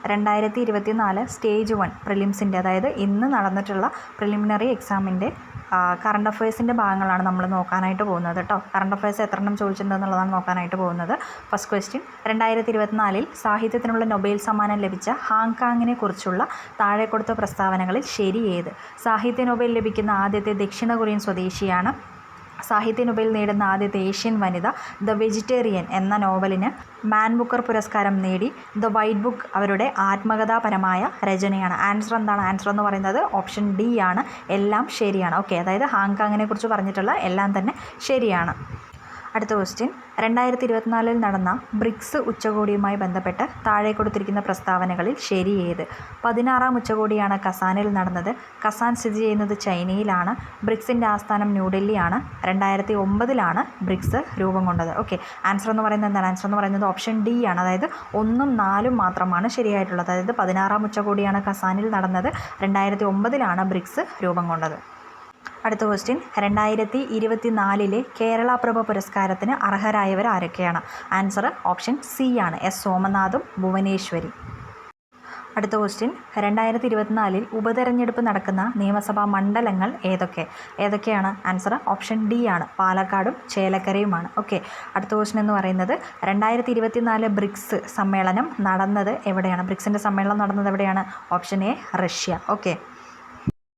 2024 stage 1 പ്രിലിംസിൻ്റെ, അതായത് ഇന്ന് നടന്നിട്ടുള്ള പ്രിലിമിനറി എക്സാമിൻ്റെ കറണ്ട് അഫയേഴ്സിൻ്റെ ഭാഗങ്ങളാണ് നമ്മൾ നോക്കാനായിട്ട് പോകുന്നത് കേട്ടോ. കറണ്ട് അഫയേഴ്സ് എത്രണ്ണം ചോദിച്ചിട്ടുണ്ടെന്നുള്ളതാണ് നോക്കാനായിട്ട് പോകുന്നത്. ഫസ്റ്റ് ക്വസ്റ്റ്യൻ, 2024 സാഹിത്യത്തിനുള്ള നൊബേൽ സമ്മാനം ലഭിച്ച ഹാങ്കാങ്ങിനെ കുറിച്ചുള്ള താഴെ കൊടുത്ത പ്രസ്താവനകളിൽ ശരി ഏത്? സാഹിത്യ നൊബേൽ ലഭിക്കുന്ന ആദ്യത്തെ ദക്ഷിണ കൊറിയൻ സ്വദേശിയാണ്. സാഹിത്യ നൊബേൽ നേടുന്ന ആദ്യത്തെ ഏഷ്യൻ വനിത. ദ വെജിറ്റേറിയൻ എന്ന നോവലിന് മാൻ ബുക്കർ പുരസ്കാരം നേടി. ദ വൈറ്റ് ബുക്ക് അവരുടെ ആത്മകഥാപരമായ രചനയാണ്. ആൻസർ എന്താണ്? ആൻസർ എന്ന് പറയുന്നത് ഓപ്ഷൻ ഡി ആണ്. എല്ലാം ശരിയാണ്. ഓക്കെ, അതായത് ഹാങ്കാങ്ങിനെ കുറിച്ച് പറഞ്ഞിട്ടുള്ള എല്ലാം തന്നെ ശരിയാണ്. അടുത്ത ക്വസ്റ്റ്യൻ, 2024 നടന്ന ബ്രിക്സ് ഉച്ചകോടിയുമായി ബന്ധപ്പെട്ട് താഴെ കൊടുത്തിരിക്കുന്ന പ്രസ്താവനകളിൽ ശരി ഏത്? 16ാം ഉച്ചകോടിയാണ് കസാനിൽ നടന്നത്. കസാൻ സ്ഥിതി ചെയ്യുന്നത് ചൈനയിലാണ്. ബ്രിക്സിൻ്റെ ആസ്ഥാനം ന്യൂഡൽഹിയാണ്. 2009 ബ്രിക്സ് രൂപം കൊണ്ടത്. ഓക്കെ, ആൻസർ എന്ന് പറയുന്നത് എന്താണ്? ആൻസർ എന്ന് പറയുന്നത് ഓപ്ഷൻ ഡി ആണ്. അതായത് 1ഉം 4ഉം മാത്രമാണ് ശരിയായിട്ടുള്ളത്. അതായത് 16ാം ഉച്ചകോടിയാണ് കസാനിൽ നടന്നത്. 2009 ബ്രിക്സ് രൂപം കൊണ്ടത്. അടുത്ത ക്വസ്റ്റ്യൻ, 2024 കേരള പ്രഭ പുരസ്കാരത്തിന് അർഹരായവർ ആരൊക്കെയാണ്? ആൻസർ ഓപ്ഷൻ സി ആണ്. എസ് സോമനാഥും ഭുവനേശ്വരി. അടുത്ത ക്വസ്റ്റ്യൻ, 2024 ഉപതെരഞ്ഞെടുപ്പ് നടക്കുന്ന നിയമസഭാ മണ്ഡലങ്ങൾ ഏതൊക്കെയാണ്? ആൻസർ ഓപ്ഷൻ ഡി ആണ്. പാലക്കാടും ചേലക്കരയുമാണ്. ഓക്കെ, അടുത്ത ക്വസ്റ്റ്യൻ എന്ന് പറയുന്നത് 2024 ബ്രിക്സ് സമ്മേളനം നടന്നത് എവിടെയാണ്? ബ്രിക്സിൻ്റെ സമ്മേളനം നടന്നത് എവിടെയാണ്? Option A Russia. ഓക്കെ.